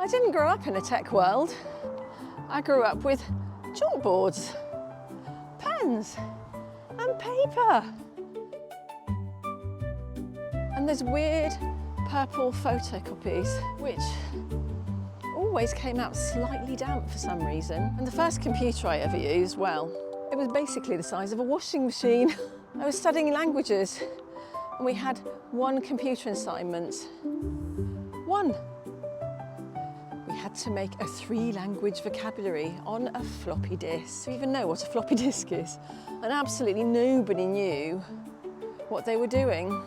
I didn't grow up in a tech world. I grew up with chalkboards, pens and paper. And there's weird purple photocopies, which always came out slightly damp for some reason. And the first computer I ever used, well, it was basically the size of a washing machine. I was studying languages and we had one computer assignment. One. We had to make a 3-language vocabulary on a floppy disk. Do you even know what a floppy disk is? And absolutely nobody knew what they were doing.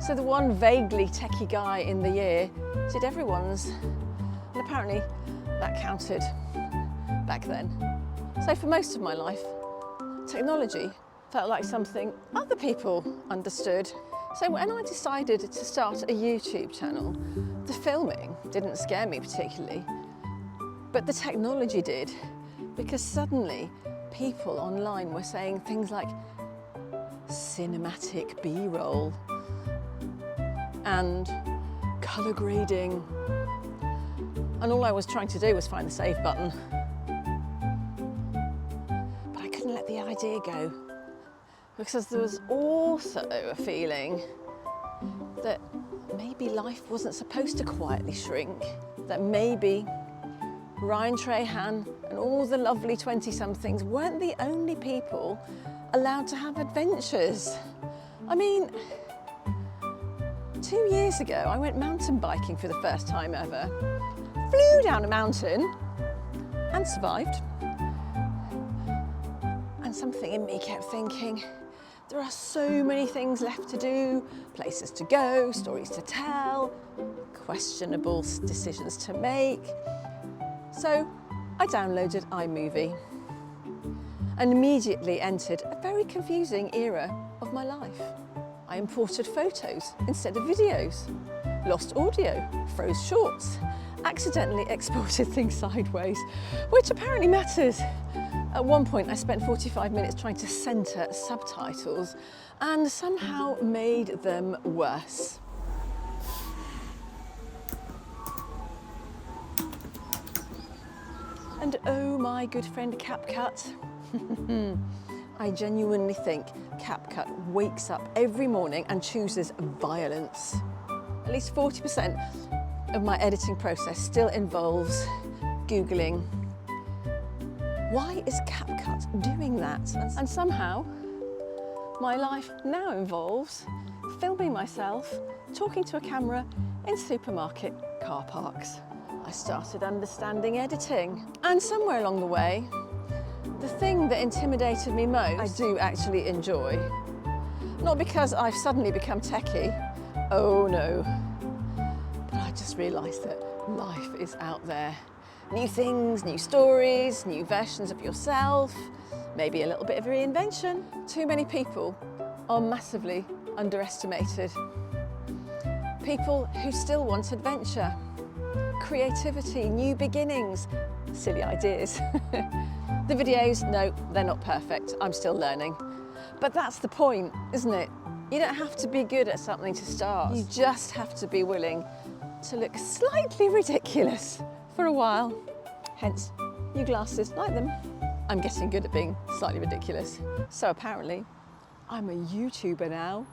So the one vaguely techie guy in the year did everyone's. And apparently that counted back then. So for most of my life, technology felt like something other people understood. So when I decided to start a YouTube channel, the filming didn't scare me particularly, but the technology did, because suddenly people online were saying things like cinematic B-roll and colour grading, and all I was trying to do was find the save button. But I couldn't let the idea go, because there was also a feeling that maybe life wasn't supposed to quietly shrink, that maybe Ryan Trahan and all the lovely 20-somethings weren't the only people allowed to have adventures. I mean, 2 years ago, I went mountain biking for the first time ever, flew down a mountain and survived. And something in me kept thinking, there are so many things left to do, places to go, stories to tell, questionable decisions to make. So I downloaded iMovie and immediately entered a very confusing era of my life. I imported photos instead of videos, lost audio, froze shorts, accidentally exported things sideways, which apparently matters. At one point I spent 45 minutes trying to centre subtitles and somehow made them worse. And oh my good friend CapCut, I genuinely think CapCut wakes up every morning and chooses violence. At least 40% of my editing process still involves Googling, why is CapCut doing that? And somehow my life now involves filming myself talking to a camera in supermarket car parks. I started understanding editing, and somewhere along the way, the thing that intimidated me most, I do actually enjoy. Not because I've suddenly become techie, oh no, but I just realised that life is out there. New things, new stories, new versions of yourself, maybe a little bit of reinvention. Too many people are massively underestimated. People who still want adventure, creativity, new beginnings, silly ideas. The videos, no, they're not perfect. I'm still learning. But that's the point, isn't it? You don't have to be good at something to start. You just have to be willing to look slightly ridiculous for a while. Hence, new glasses, like them. I'm getting good at being slightly ridiculous. So apparently, I'm a YouTuber now.